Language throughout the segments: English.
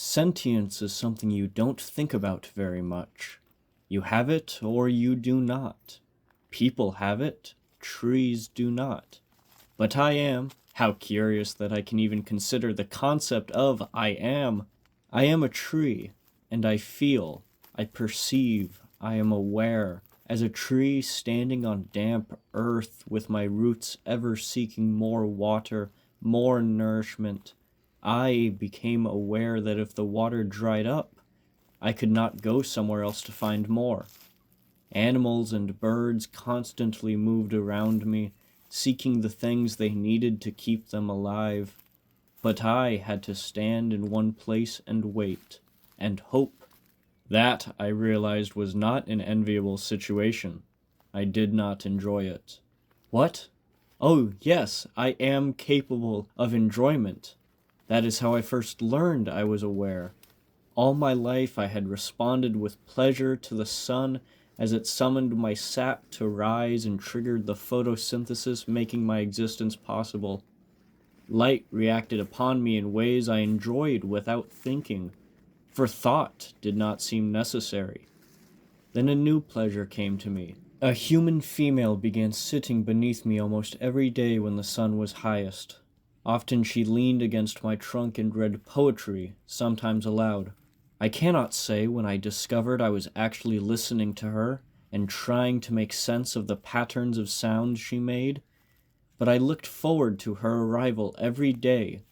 Sentience is something you don't think about very much. You have it or you do not. People have it, trees do not. But I am, how curious that I can even consider the concept of I am. I am a tree, and I feel, I perceive, I am aware, as a tree standing on damp earth with my roots ever seeking more water, more nourishment. I became aware that if the water dried up, I could not go somewhere else to find more. Animals and birds constantly moved around me, seeking the things they needed to keep them alive. But I had to stand in one place and wait, and hope. That, I realized, was not an enviable situation. I did not enjoy it. What? Oh, yes, I am capable of enjoyment. That is how I first learned I was aware. All my life I had responded with pleasure to the sun as it summoned my sap to rise and triggered the photosynthesis making my existence possible. Light reacted upon me in ways I enjoyed without thinking, for thought did not seem necessary. Then a new pleasure came to me. A human female began sitting beneath me almost every day when the sun was highest. Often she leaned against my trunk and read poetry, sometimes aloud. I cannot say when I discovered I was actually listening to her and trying to make sense of the patterns of sound she made, but I looked forward to her arrival every day.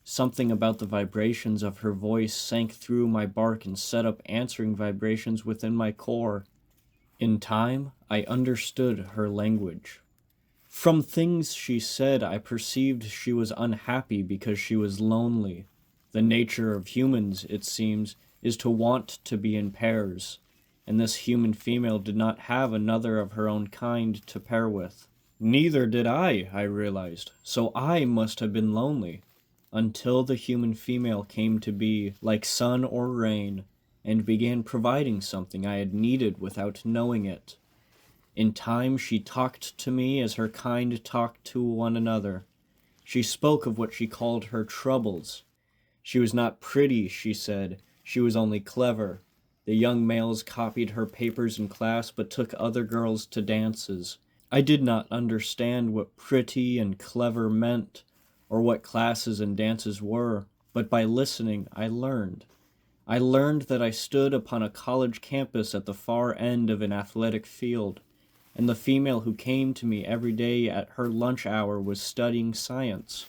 Something about the vibrations of her voice sank through my bark and set up answering vibrations within my core. In time, I understood her language. From things she said, I perceived she was unhappy because she was lonely. The nature of humans, it seems, is to want to be in pairs, and this human female did not have another of her own kind to pair with. Neither did I realized, so I must have been lonely, until the human female came to be like sun or rain, and began providing something I had needed without knowing it. In time she talked to me as her kind talked to one another. She spoke of what she called her troubles. She was not pretty, she said. She was only clever. The young males copied her papers in class but took other girls to dances. I did not understand what pretty and clever meant, or what classes and dances were, but by listening I learned. I learned that I stood upon a college campus at the far end of an athletic field, and the female who came to me every day at her lunch hour was studying science.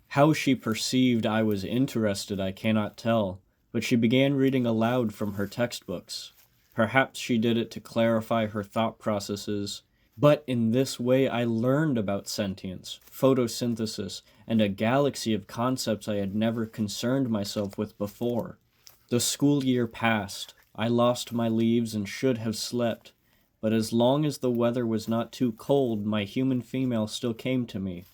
How she perceived I was interested I cannot tell, but she began reading aloud from her textbooks. Perhaps she did it to clarify her thought processes, but in this way I learned about sentience, photosynthesis, and a galaxy of concepts I had never concerned myself with before. The school year passed. I lost my leaves and should have slept, but as long as the weather was not too cold, my human female still came to me.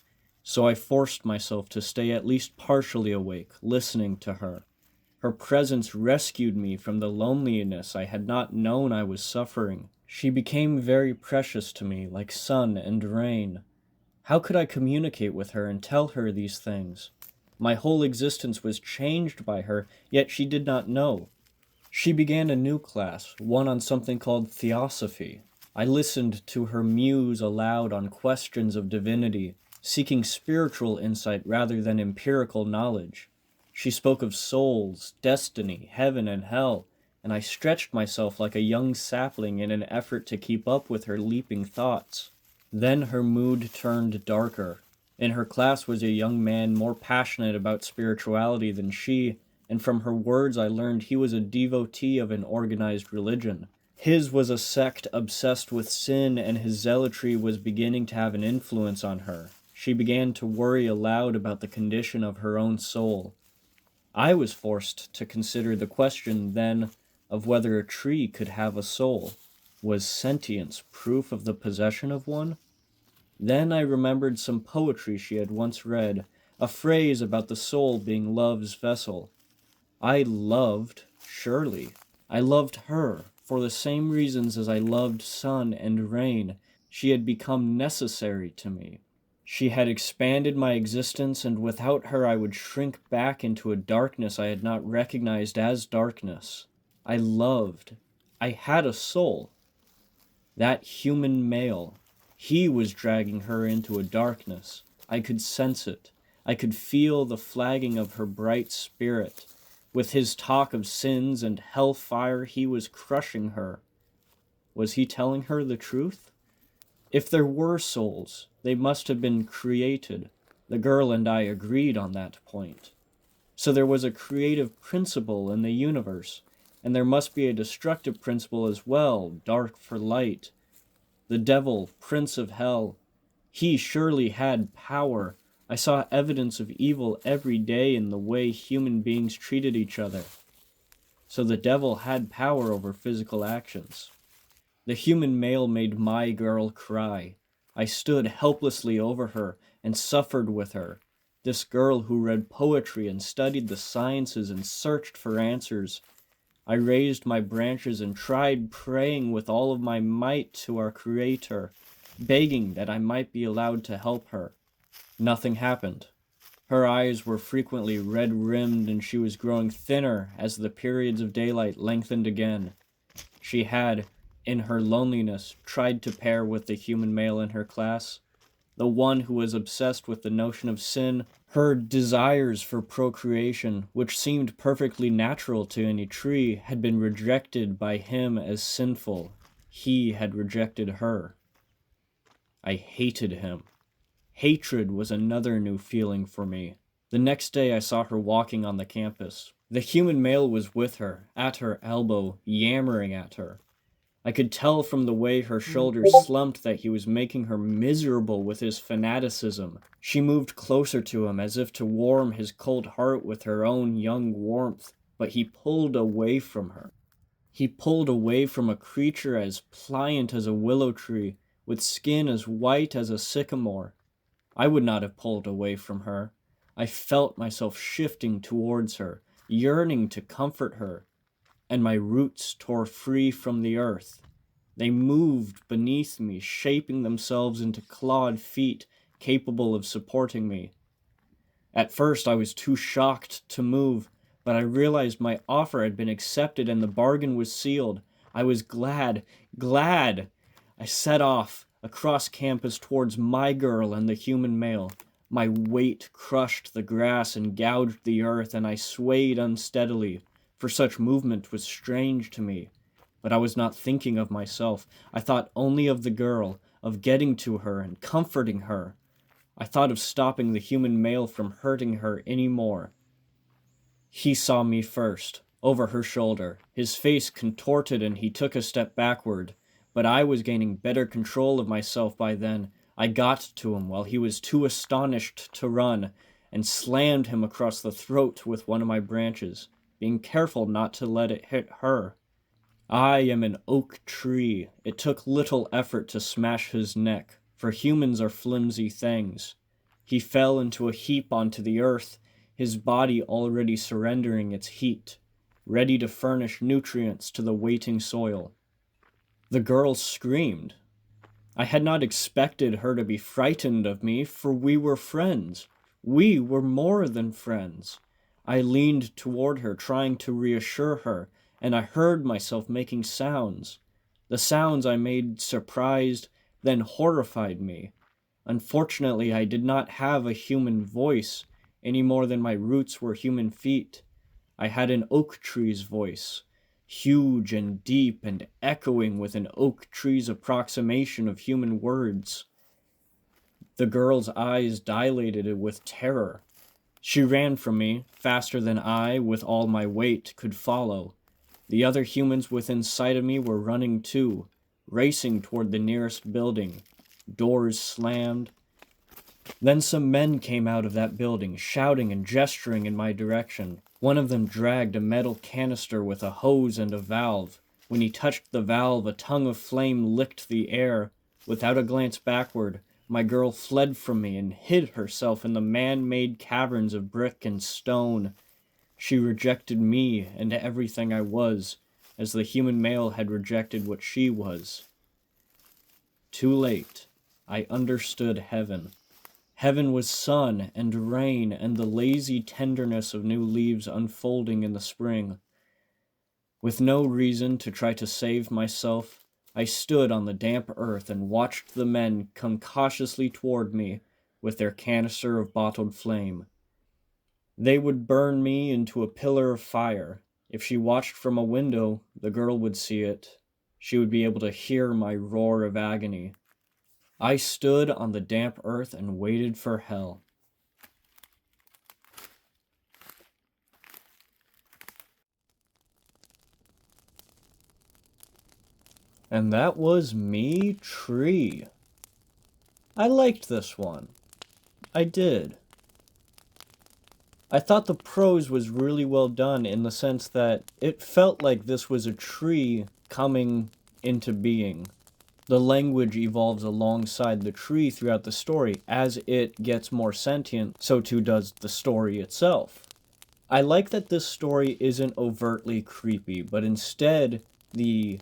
So I forced myself to stay at least partially awake, listening to her. Her presence rescued me from the loneliness I had not known I was suffering. She became very precious to me, like sun and rain. How could I communicate with her and tell her these things? My whole existence was changed by her, yet she did not know. She began a new class, one on something called theosophy. I listened to her muse aloud on questions of divinity, seeking spiritual insight rather than empirical knowledge. She spoke of souls, destiny, heaven and hell, and I stretched myself like a young sapling in an effort to keep up with her leaping thoughts. Then her mood turned darker. In her class was a young man more passionate about spirituality than she, and from her words I learned he was a devotee of an organized religion. His was a sect obsessed with sin, and his zealotry was beginning to have an influence on her. She began to worry aloud about the condition of her own soul. I was forced to consider the question, then, of whether a tree could have a soul. Was sentience proof of the possession of one? Then I remembered some poetry she had once read, a phrase about the soul being love's vessel. I loved, surely. I loved her, for the same reasons as I loved sun and rain. She had become necessary to me. She had expanded my existence, and without her I would shrink back into a darkness I had not recognized as darkness. I loved. I had a soul. That human male, he was dragging her into a darkness. I could sense it. I could feel the flagging of her bright spirit. With his talk of sins and hellfire, he was crushing her. Was he telling her the truth? If there were souls, they must have been created. The girl and I agreed on that point. So there was a creative principle in the universe, and there must be a destructive principle as well, dark for light. The devil, prince of hell, he surely had power. I saw evidence of evil every day in the way human beings treated each other. So the devil had power over physical actions. The human male made my girl cry. I stood helplessly over her and suffered with her. This girl who read poetry and studied the sciences and searched for answers. I raised my branches and tried praying with all of my might to our Creator, begging that I might be allowed to help her. Nothing happened. Her eyes were frequently red-rimmed, and she was growing thinner as the periods of daylight lengthened again. She had, in her loneliness, tried to pair with the human male in her class, the one who was obsessed with the notion of sin. Her desires for procreation, which seemed perfectly natural to any tree, had been rejected by him as sinful. He had rejected her. I hated him. Hatred was another new feeling for me. The next day I saw her walking on the campus. The human male was with her, at her elbow, yammering at her. I could tell from the way her shoulders slumped that he was making her miserable with his fanaticism. She moved closer to him as if to warm his cold heart with her own young warmth, but he pulled away from her. He pulled away from a creature as pliant as a willow tree, with skin as white as a sycamore. I would not have pulled away from her. I felt myself shifting towards her, yearning to comfort her, and my roots tore free from the earth. They moved beneath me, shaping themselves into clawed feet capable of supporting me. At first I was too shocked to move, but I realized my offer had been accepted and the bargain was sealed. I was glad. I set off across campus towards my girl and the human male. My weight crushed the grass and gouged the earth, and I swayed unsteadily, for such movement was strange to me. But I was not thinking of myself. I thought only of the girl, of getting to her and comforting her. I thought of stopping the human male from hurting her any more. He saw me first, over her shoulder. His face contorted and he took a step backward. But I was gaining better control of myself by then. I got to him while he was too astonished to run, and slammed him across the throat with one of my branches, being careful not to let it hit her. I am an oak tree. It took little effort to smash his neck, for humans are flimsy things. He fell into a heap onto the earth, his body already surrendering its heat, ready to furnish nutrients to the waiting soil. The girl screamed. I had not expected her to be frightened of me, for we were friends. We were more than friends. I leaned toward her, trying to reassure her, and I heard myself making sounds. The sounds I made surprised, then horrified me. Unfortunately, I did not have a human voice, any more than my roots were human feet. I had an oak tree's voice, huge and deep and echoing with an oak tree's approximation of human words. The girl's eyes dilated with terror. She ran from me, faster than I, with all my weight, could follow. The other humans within sight of me were running too, racing toward the nearest building. Doors slammed. Then some men came out of that building, shouting and gesturing in my direction. One of them dragged a metal canister with a hose and a valve. When he touched the valve, a tongue of flame licked the air. Without a glance backward, my girl fled from me and hid herself in the man-made caverns of brick and stone. She rejected me and everything I was, as the human male had rejected what she was. Too late, I understood heaven. Heaven was sun and rain and the lazy tenderness of new leaves unfolding in the spring. With no reason to try to save myself, I stood on the damp earth and watched the men come cautiously toward me with their canister of bottled flame. They would burn me into a pillar of fire. If she watched from a window, the girl would see it. She would be able to hear my roar of agony. I stood on the damp earth and waited for hell. And that was me, Tree. I liked this one. I did. I thought the prose was really well done in the sense that it felt like this was a tree coming into being. The language evolves alongside the tree throughout the story. As it gets more sentient, so too does the story itself. I like that this story isn't overtly creepy, but instead the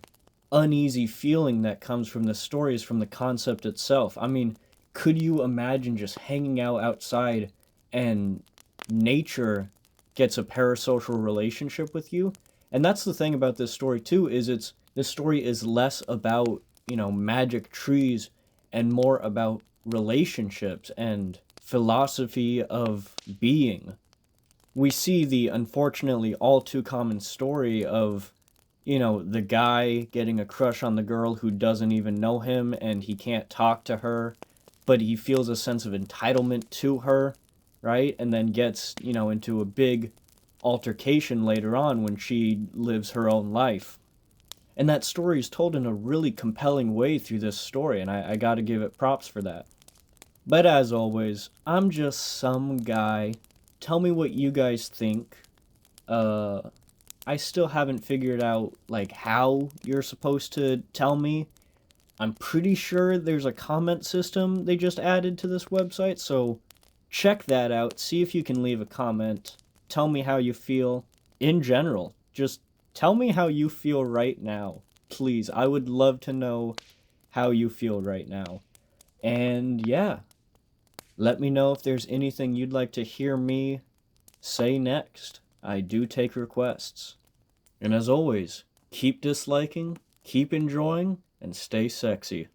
uneasy feeling that comes from the story is from the concept itself. I mean, could you imagine just hanging out outside and nature gets a parasocial relationship with you? And that's the thing about this story too, is this story is less about, magic trees and more about relationships and philosophy of being. We see the unfortunately all too common story of, the guy getting a crush on the girl who doesn't even know him and he can't talk to her, but he feels a sense of entitlement to her, right? And then gets, into a big altercation later on when she lives her own life. And that story is told in a really compelling way through this story, and I gotta give it props for that. But as always, I'm just some guy. Tell me what you guys think. I still haven't figured out, how you're supposed to tell me. I'm pretty sure there's a comment system they just added to this website, so check that out. See if you can leave a comment. Tell me how you feel. In general, just tell me how you feel right now. Please, I would love to know how you feel right now. And yeah, let me know if there's anything you'd like to hear me say next. I do take requests. And as always, keep disliking, keep enjoying, and stay sexy.